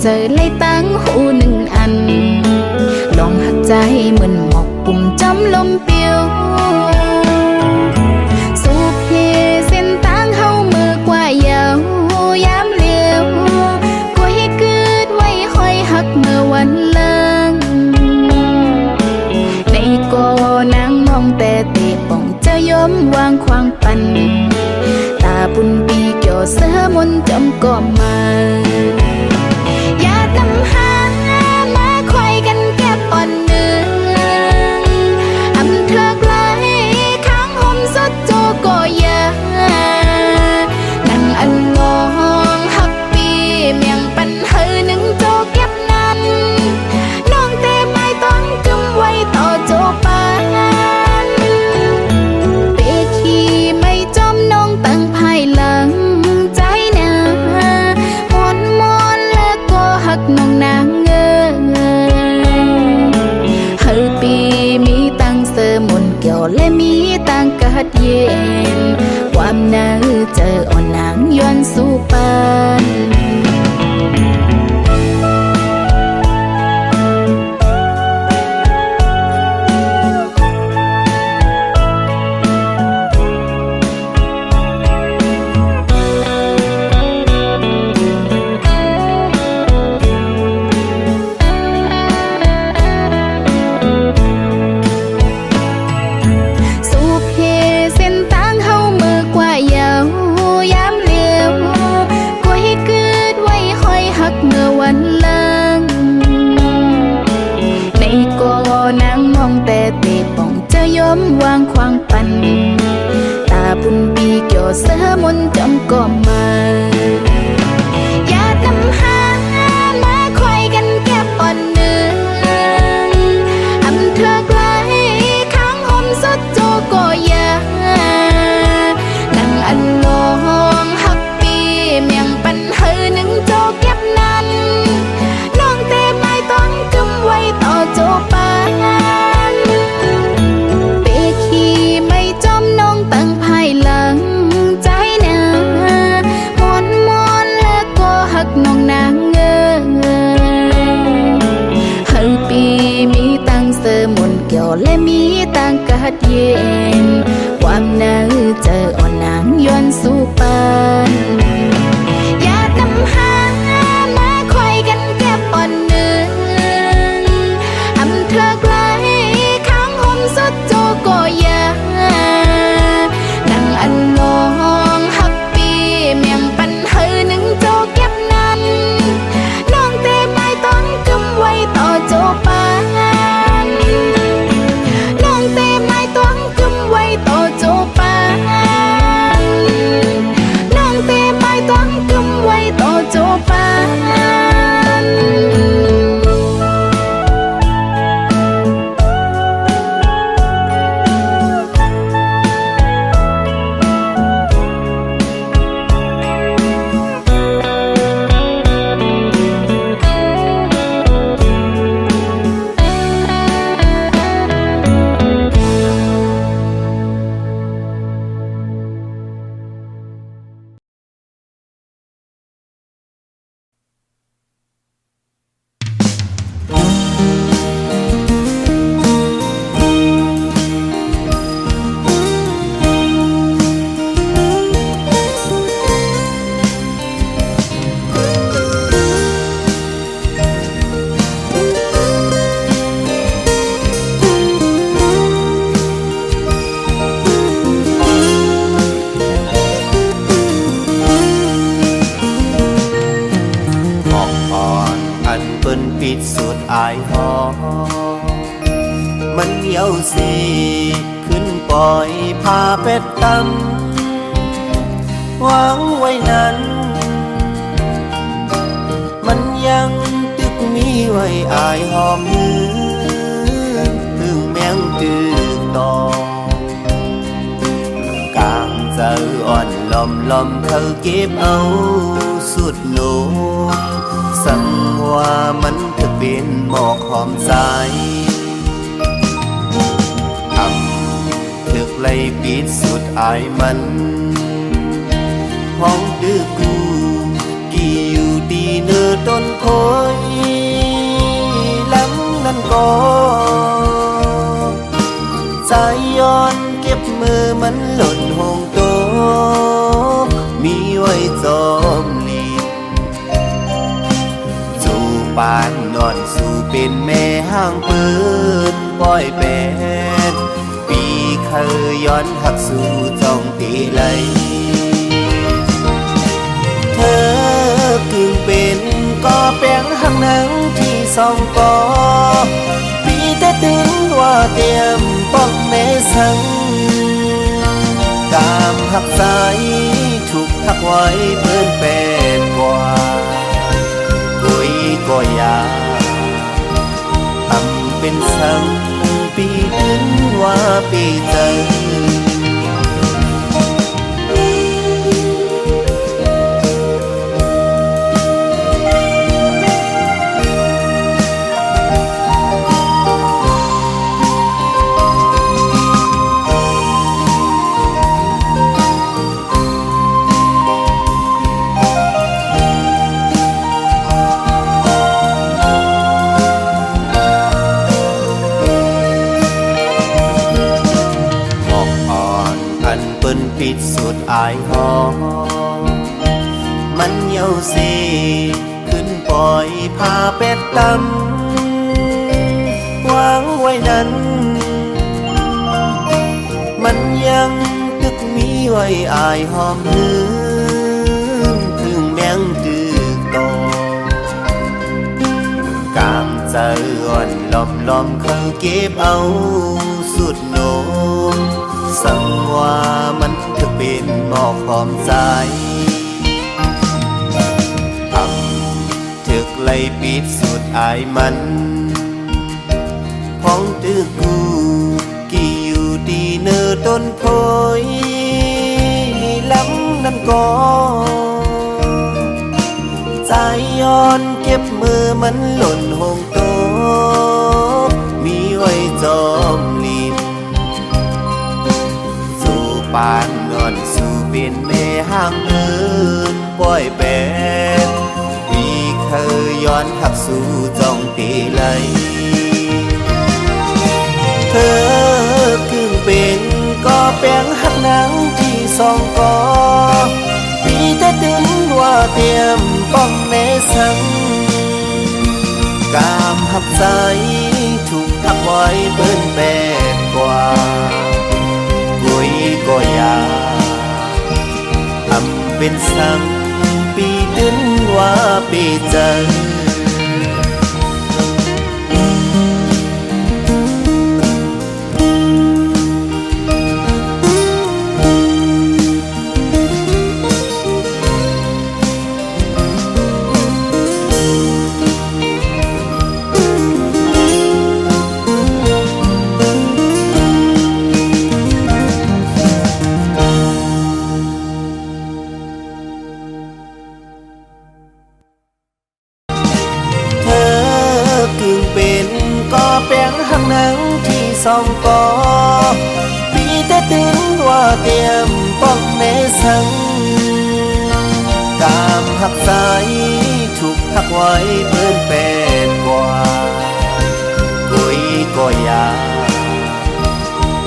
เจอเลยตั้งหูหนึ่งอันลองหักใจเหมือนหมอกปุ่มจำลมเปียวสูบเฮเส้นตั้งเฮามือกว่าเยาวยามเลี้ยวก็ให้เกิดไว้คอยหักเมื่อวันเลิงในก็นางมองแต่เตะป่องจะยอมวางควางปันตาบุญปีเกี่ยวเสือมนจำก็มาและมีต่างกัดเย็นความหนาวเจออ่อนนางย้อนสู่ปานวางควางปันตาบุญปีเกี่ยวเสือมนจำก็มาอย่านำหามาคอยกันแค่ปอนหนึ่งอำเธอไกลข้างหอมสดโจก็ยานั่งอันลองหักปีเมียงปันเฮอหนึ่งโจเก็บนั้นน้องเตไม้ต้องกำไว้ต่อโจปาน้องนางเงเฮอปีมีตังเสมนเกี่ยวและมีตังกัดเย็นความหนาวเจออ่อนนางย้อนสู่ปานอย่านำหามาคอยกันแค่ปอนหนึ่งอำเธอไกลข้างหอมสดโจก็ยานั่งอันลองหักปีเมียงปันเฮอหนึ่งโจเก็บน้องเตไม้ต้องกำไว้ต่อโจปานน้องเตไม้ต้องกำไว้ต่อโจปานน้องเตไม้ต้องกำไว้ต่อโจปานปิดสุดอายหอมันเหนียวสีขึ้นปล่อยพาเป็ดต ว้นั้นมันยังตึกมีไว้อายหอมมือถึงแมงตึกต่อกลางเจออ่อนลอมลอมเขาเก็บเอาสุดโลสังว่ามันจะเป็นหมอกหอมใจถึกไล่ปิดสุดอายมันห้องดื้อกูกี่อยู่ดีเนื้อต้นโพยล้ำนั้นก็ใจย้อนเก็บมือมันหล่นห้องโตมีไว้จอมลีสู่ปานนอนสู่เป็นแม่ห้างเปิดปล่อยแปดเคยย้อนหักสู่จ้องตีไหลเธอจึงเป็นก็แป้งหักหนังที่สองกอปีแต่ตึงว่าเตรียมป้องแม่สังกามหักใจถูกหักไว้เพิ่นแปดกว่ากุยก็ยาทำเป็นสังปีถึงว่าปีเจอปิดสุดอายหอมันเยาสีขึ้นปล่อยพาเป็ดตำวางไว้นั้นมันยังตึกมีไว้อายหอมหืนถึงแมงตึกโตกามใจอ่อนลอมลอมเขาเก็บเอาสุดโนมสังว่ามันจะเป็นหมอกหอมใจทำถึกไล่ปิดสุดอายมันพ้องตึกกูกี่อยู่ดีเนื้อต้นโพยล้ำนั้นก็ใจย้อนเก็บมือมันหล่นห้องโตมีไว้จอมลีนปานนอนสู่เป็นแม่ห้างเอินปล่อยแปดปีเคยย้อนหักสู่จ้องตีไหลเธอคือเป็นก็แป้งหักหนังที่สองกอปีแต่ถึงว่าเตรียมป้องแม่สังกามหักใจถูกหักไว้เปิ้นแปดกว่ากุยก็ยาทำเป็นสังปีถึงว่าปีเจอสองกอปีแต่ถึงว่าเตรียมป้องแม่สังกามหักใจถูกหักไว้เพิ่นแปดกว่ากุยก็ยา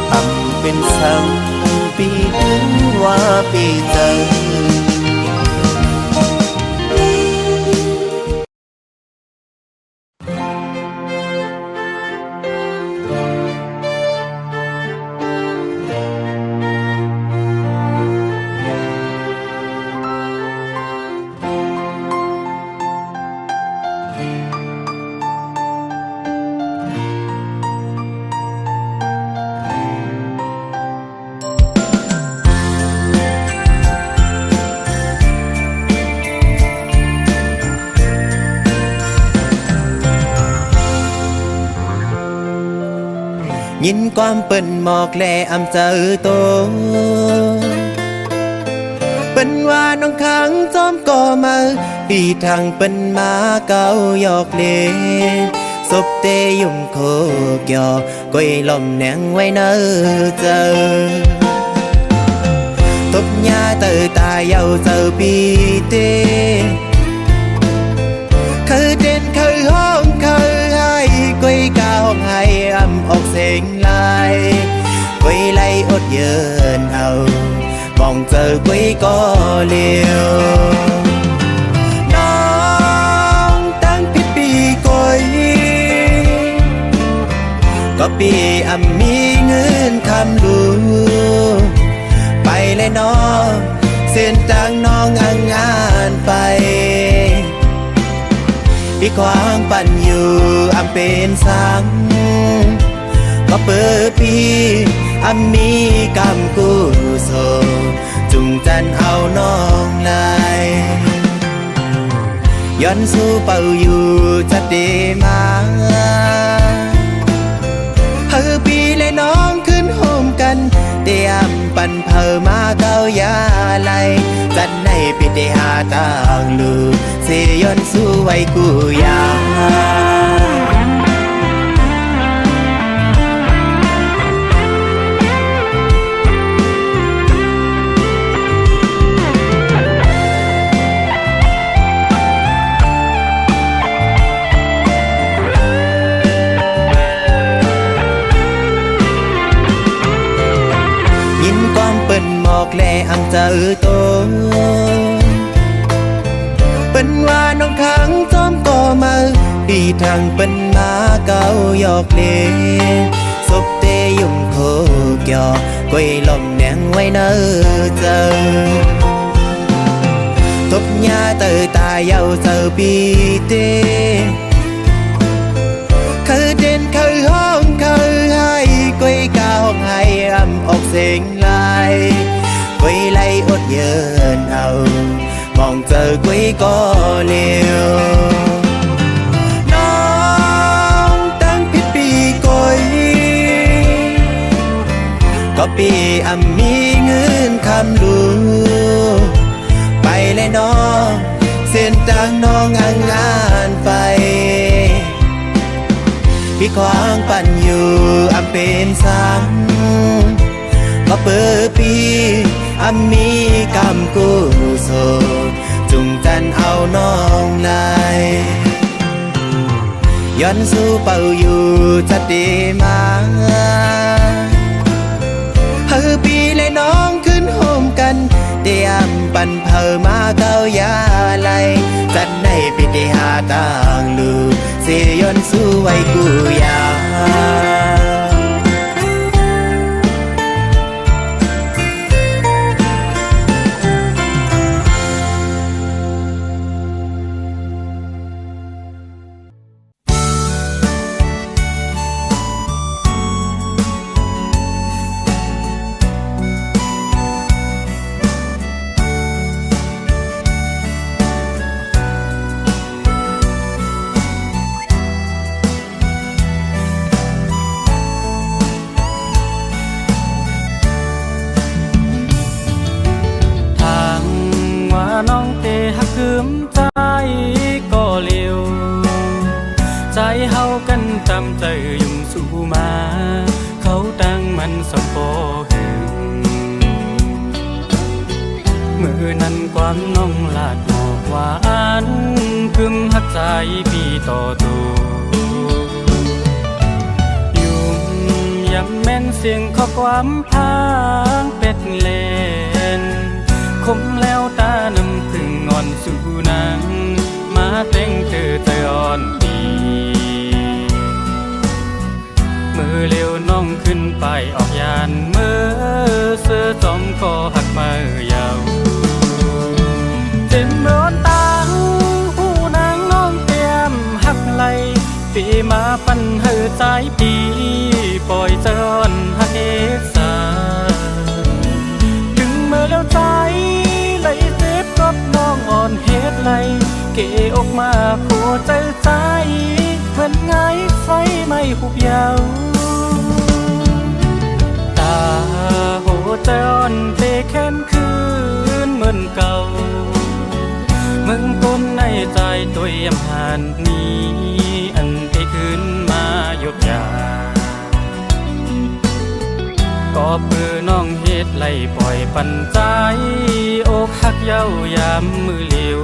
ทำเป็นสังปีถึงว่าปีเจอ ยินความเปิ้นหมอกแลอำเจอโตเปิ้นว่าน้องขังจอมก่อมาปีทางเปิ้นมาเก่าหยอกเลศพเตยุ่มโคกยอก้อยลมแนงไว้เนอเจอตบยาเตอตายเยาเจอปีเตเคยเด่นเคยห้องเคยให้ก้อยกาห้องให้อำออกเสียงลายก้อยไล่อดเยินเอามองเจอก้อยก็เลี้ยวน้องตั้งผิดปีก้อยก็ปีอำมีเงินคำลูไปเลยน้องเส้นทางน้องอ่างงานไปที่ขวางปั่นอยู่อำเป็นสังก็เปิดปีอำมีกำกู้โซจุงจันเอาน้องลายย้อนสู้เป่าอยู่จะดีมาเฮอปีและน้องขึ้นโฮมกันเตรียมปั่นเพอมาเกายาไหลจัดในปิเตหาต่างลูเสย้อนสู้ไว้กูยาเปิ้นหมอกแลอำเจอโตเปิ้นว่าน้องขังจอมก่อมาปีทางเปิ้นมาเก่าหยอกเลศพเตยุ่มโคกยอก้อยลมแนงไว้เนอเจอตบยาเตอตายเยาเจอปีเตเคยเด่นเคยห้องเคยให้ก้อยกาห้องให้อำออกเสียงลายก้อยไล่อดเยินเอามองเจอก้อยก็เลี้ยวน้องตั้งผิดปีก้อยก็ปีอำมีเงินคำลูไปเลยน้องเส้นทางน้องอ่างงานไปที่ขวางปั่นอยู่อำเป็นสังก็เปิดปีอำมีกำกู้โซจุงจันเอาน้องลายย้อนสู้เป่าอยู่จะดีมาเฮอปีและน้องขึ้นโฮมกันเตรียมปั่นเพอมาเกายาไหลจัดในปิเตหาต่างลูเสย้อนสู้ไว้กูยาตามใจยุ่งสู่มาเขาตั้งมันสมโภหึงมือนั้นความน้องลาดหมอกหวานพึมหักใจพี่ต่อตัวยุ่งยำแม่นเสียงข้อความพางเป็ดเล่นคมแล้วตาน้ำพึ่งอ่อนสู่นางมาแต่งเธอใจอ่อนมือเลี้ยวน้องขึ้นไปออกยานมือเสื้อจอมก็หักมือยาวเจ็บเมื่อตาหูนางน้องเตรียมหักไหลปีมาปั่นเหือใจปีปล่อยเจอนหักเอสาถึงเมื่อแล้วใจไหลเจ็บกับน้องอ่อนเฮ็ดไหลเกออกมาโคใจเหมือนไงไฟไม่หุบยาว ใจอ่อนเตแค้นคืนเหมือนเก่ามึงก้นในใจตัวยำหานนี้อันเตคืนมาหยกยาก็เพื่อน้องเฮ็ดไล่ปล่อยปันใจอกหักเย้ายามมือเหลียว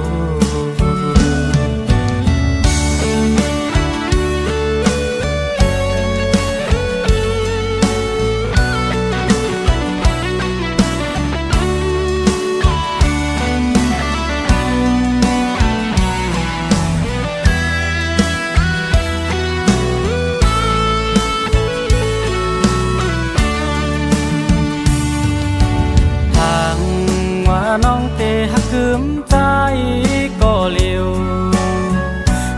น้องเตหักคืมใจก็เลี้ยว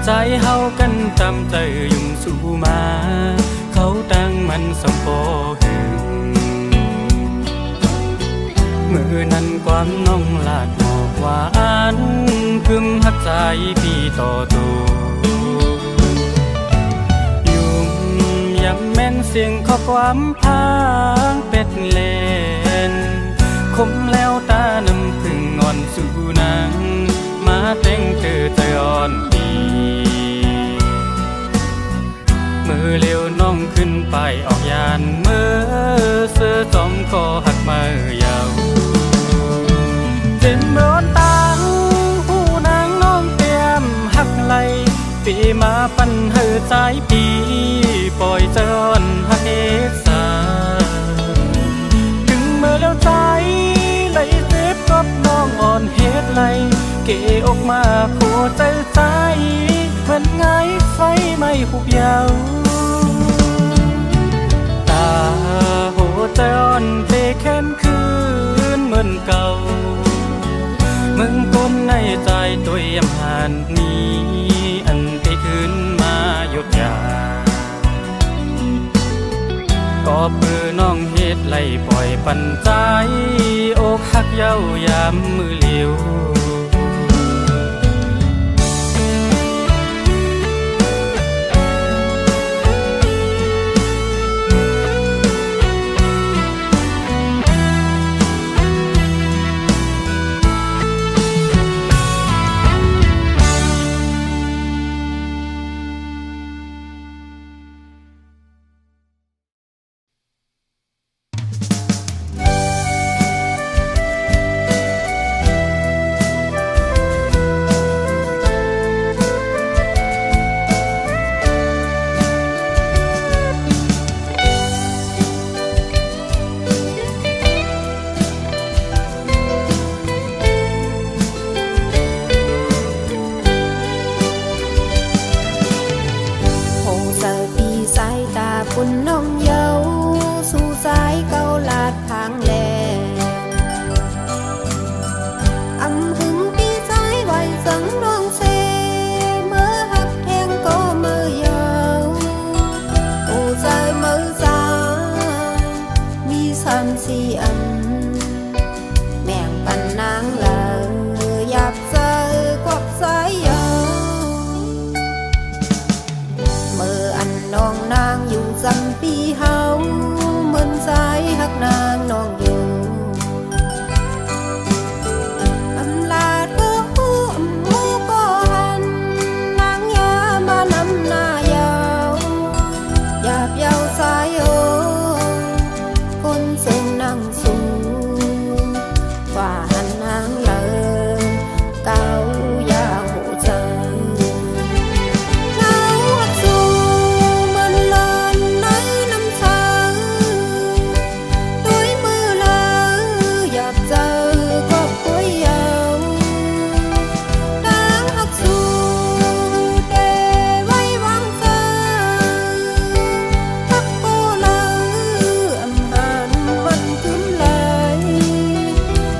ใจเฮากันจำใจยุ่งสู่มาเขาตั้งมันสมโพหึงมือนั้นความน้องลาดหมอกหวานคืมหักใจพี่ต่อตัวยุ่งย้ำแม่นเสียงข้อความพางเป็ดเล่นคมแล้วตานำพึ่งอ่อนสู่นางมาแต่งเธอใจอ่อนดีมือเลี้ยวน้องขึ้นไปออกยานเมื่อเสื้อจอมคอหักมายาวเจ็บร้อนตังผู้นางน้องเตรียมหักไหลปีมาปันเฮอใจปีปล่อยใจอ่อนหักเอสาถึงเมื่อแล้วใจไหลเจ็บกับน้องอ่อนเฮ็ดไหลเกออกมาโคใจใจเหมือนไงไฟไม่หุบยาวตาโหใจอ่อนเตแค้นคืนเหมือนเก่ามึงก้นในใจตัวยำหานนี้อันเตคืนมาหยกยาก็เพื่อน้องเฮ็ดไล่ปล่อยปันใจอกหักเย้ายามมือเหลียวคุณน้องเยาสู่สายเกาลาดทางแลอำหึงปีสายไหวสังน้องเซเมื่อหักแทงก็มือยาวปูใจมือสามี3-4 อันแม่งปันนางลาหยับใจกวักสายยาวเมื่ออันน้องนางอยู่จำปีเฮาเหมือนสายหักนางน้องอยู่อำลาดก็หูอำหูก็หันนางยามานำหน้ายาวหยาบยาวสายโอคนเส้นนั่งสูงว่าหันนางเลยเก่ายาวหัวใจ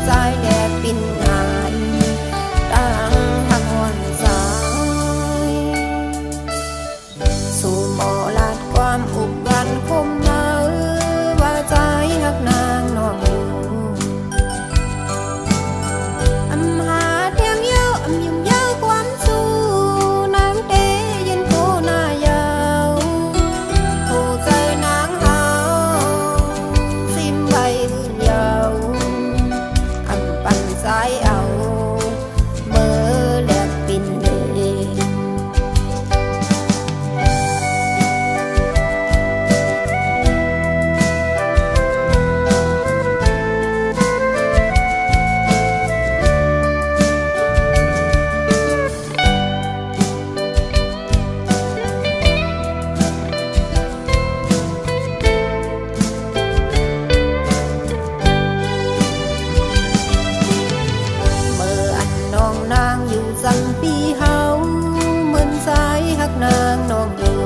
ใจแหล สายเอาเมื่อแลกปินเลงสั่งปีเฮาเหมือนสายหักนางน้องอยู่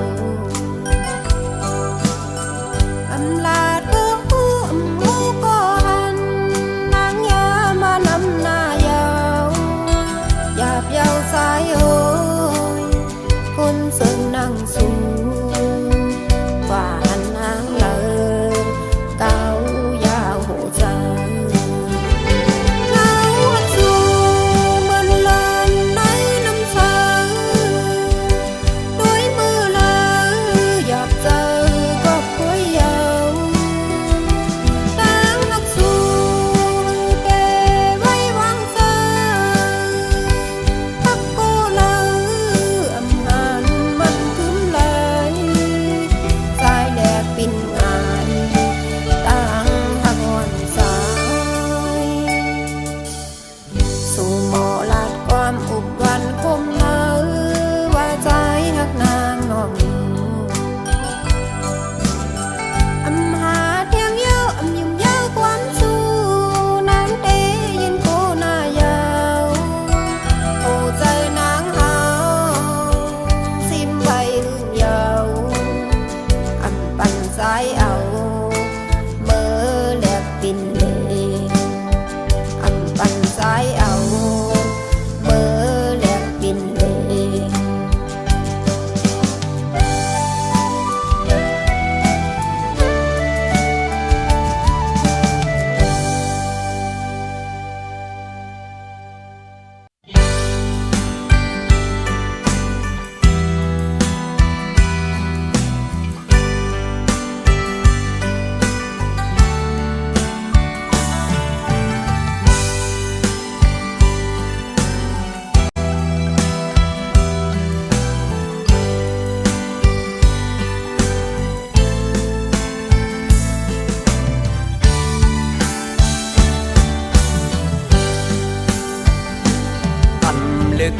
อำลาดก็หูอำหูก็หันนางยามานำหน้ายาวหยาบยาวสายโอ้ยคนเสิงนั่งสูว่าหันนางเลยเก้ายาวโหใจ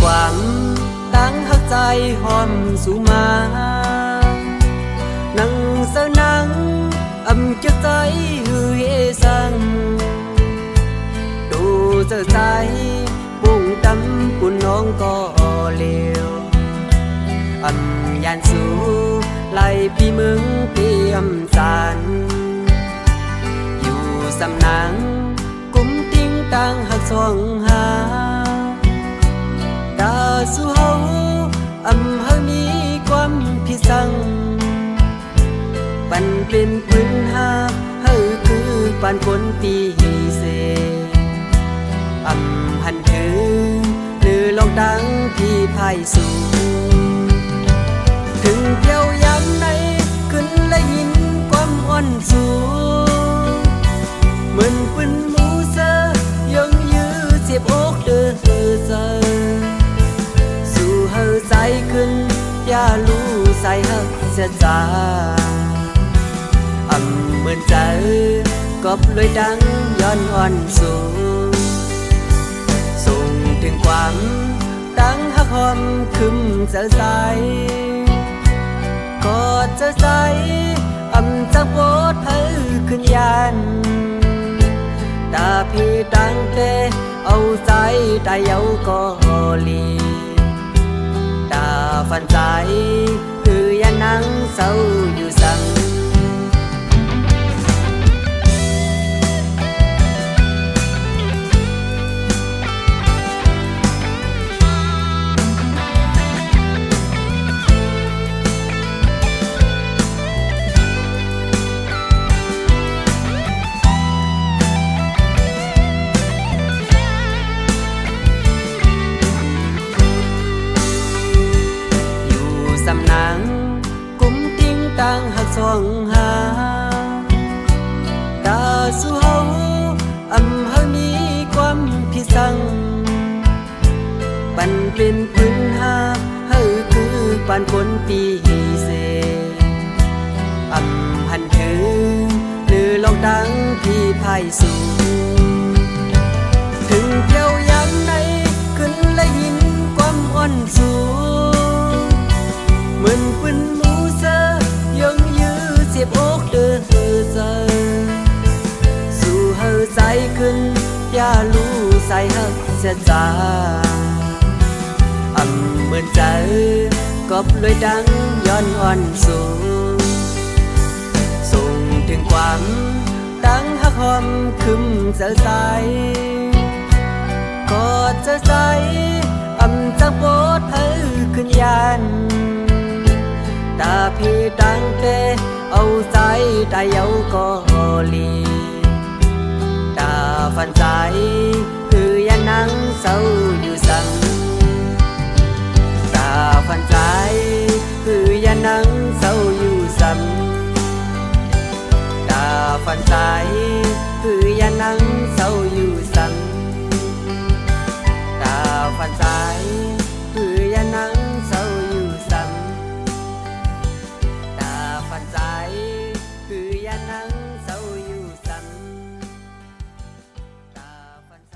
ความตั้งหักใจหอมสู่มานังเสนังจะใจหือเอสังดูเจอใจปุ่งดำปุ่นน้องก็เลวยันสู่ไล่พี่มึงเตรียมสารอยู่สำนังกุ้มติ้งตั้งหักสองหาตาสู่เฮาเฮามีความพิสังปันเป็นปืนหาเฮาคือปันคนตีเสหันถือหรือลองดังพี่พายสู่ถึงเที่ยวยามใดขึ้นและยินความอ่อนสูเหมือนปืนมูเซยังยื้อเจ็บอกเด้อเซเฮาใจขึ้นอย่ารู้ใส่หักเสียจาเหมือนใจกบลอยดังย้อนอ่อนสูส่งถึงความตั้งหักหอมคึมเจอใจกอดเจอใจจะโบดเธอขึ้นยันตาพี่ตั้งแต่เอาใจได้เอาก็ลีตาฝันใจคือยันนั่งเศร้าอยู่สั่งสำนังกุ้มติ้งตั้งหักสองหาตาสู่เฮาเฮามีความพิส เป็นพื้นหาเฮ้อคือปานคนปีเสหันถือหรือลองดังพี่ไพ่สูงถึงเที่ยวยามในขึ้นและยินความอ่อนสูงเหมือนปืนมูเซอยังยื้อเสียบอกเดินเซอสู่เฮอใจขึ้นอย่ารู้ใส่ฮักเสียจาเหมือนใจกบเลยดังย้อนอ่อนสูงส่งถึงความดังฮักหอมคึมเสียใจกอดเสียใจจังโปดเธอขึ้นยันตาพี่ดังเตเอาใจได้เอาก็ลีตาฝันใจคือยันนั่งเศร้าอยู่สั่งตาฝันใจคือยันนั่งเศร้าอยู่ซ้ำตาฝันใจคือยันนั่งเศร้าอยู่ซ้ำตาฝันใจคือยันนั่งเศร้าอยู่ซ้ำตาฝันใจคือยันนั่งเศร้าอยู่ซ้ำตาฝันใจ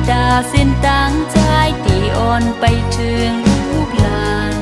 ตาเส้นต่างใจตีอ่อนไปถึงลูกหลาน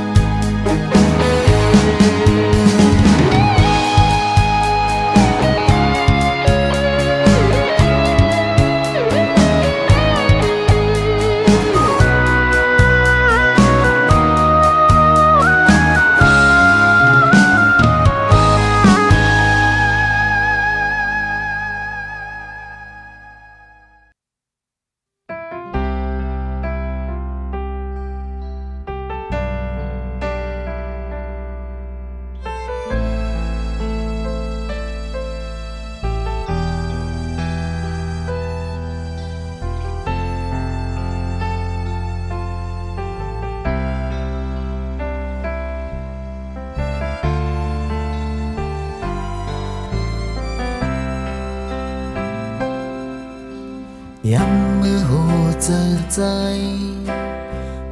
ย้ำมือหูเจอใจ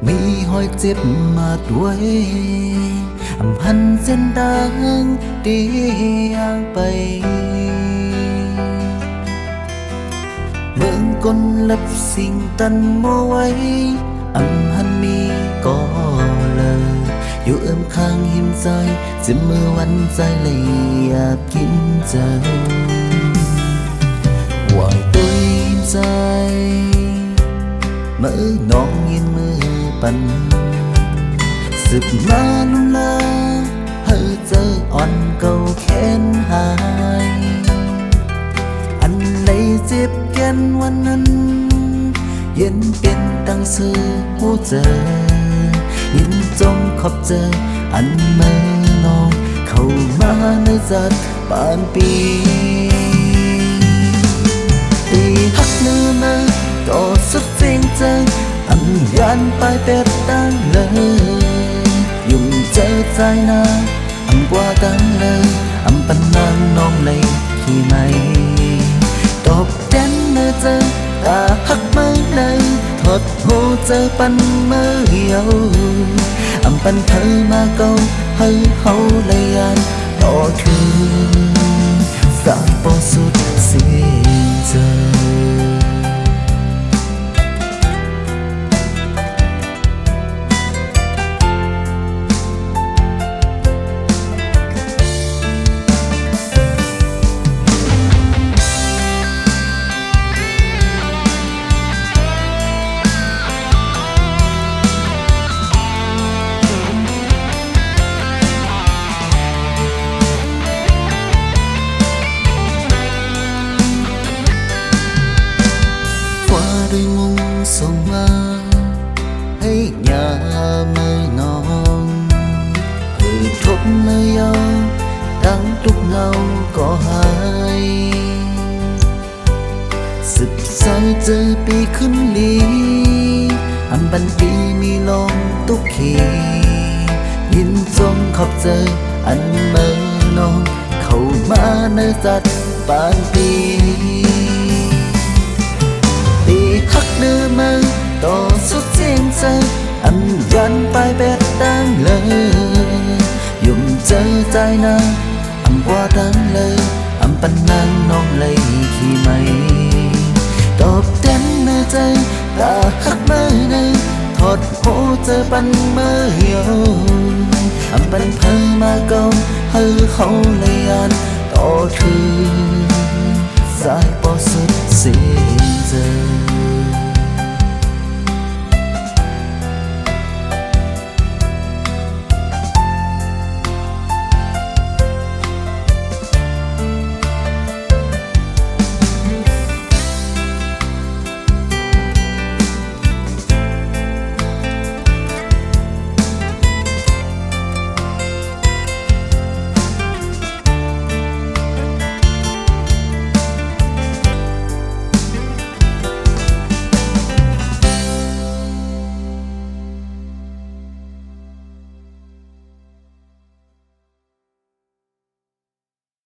มีหอยเจ็บมาด้วยอำพันเส้นดังเดียงไปเมืองกลลับสิ่งตันมัวไว้อำพันมีก็เลยอยู่เอื้อมข้างหิมใจจะมือวันใจเลยอยากกินเจอวายตัวยิ้มใจเมื่อน้องยินมือปันสึกมาลุลาเฮอเจออ่อนเก่าแค้นหายอันใดเจ็บแก่นวันนั้นเย็นเป็นดังสื่อหูเจอยินจงขอบเจออันเมื่อน้องเข้ามาในจัดปานปีตีหักเนื้อมาก็สุดจริงจังอันยันไปเป็ดดังเลยยุ่งเจอใจนาอันกว่าดังเลยอันปันนางน้องเลยขี้ไม่ตบแดนเมื่อเจอตาหักมาเลยทอดหูเจอปันเมื่อเหี่ยวอันปันเธอมาเกาให้เฮาเลยยันต่อคืนสายปอสุดเสียงเจอด้วยมุงส่งมาให้ยาเมื่อนอนเพื่อทบเมื่อยาวดังทุกเงาก็หายสิบสายเจอปีขึ้นลีอันบันปีมีลองตุกขียินจงขอบเจออันเมื่อนอนเข้ามาในจัดปานปีหักเนื้อมาต่อสุดเสียงใจอันยันไปเป็ดดังเลยยุ่งเจอใจนาอันกว่าดังเลยอันปันนางน้องเลยขี้ไม่ตอบแทนเมื่อใจตาหักเมื่อในทอดหูเจอปันเมื่อเหี่ยวอันปันเพอมาเกาให้เขาเลยยันต่อถือสายปอสุดเสียงเจอ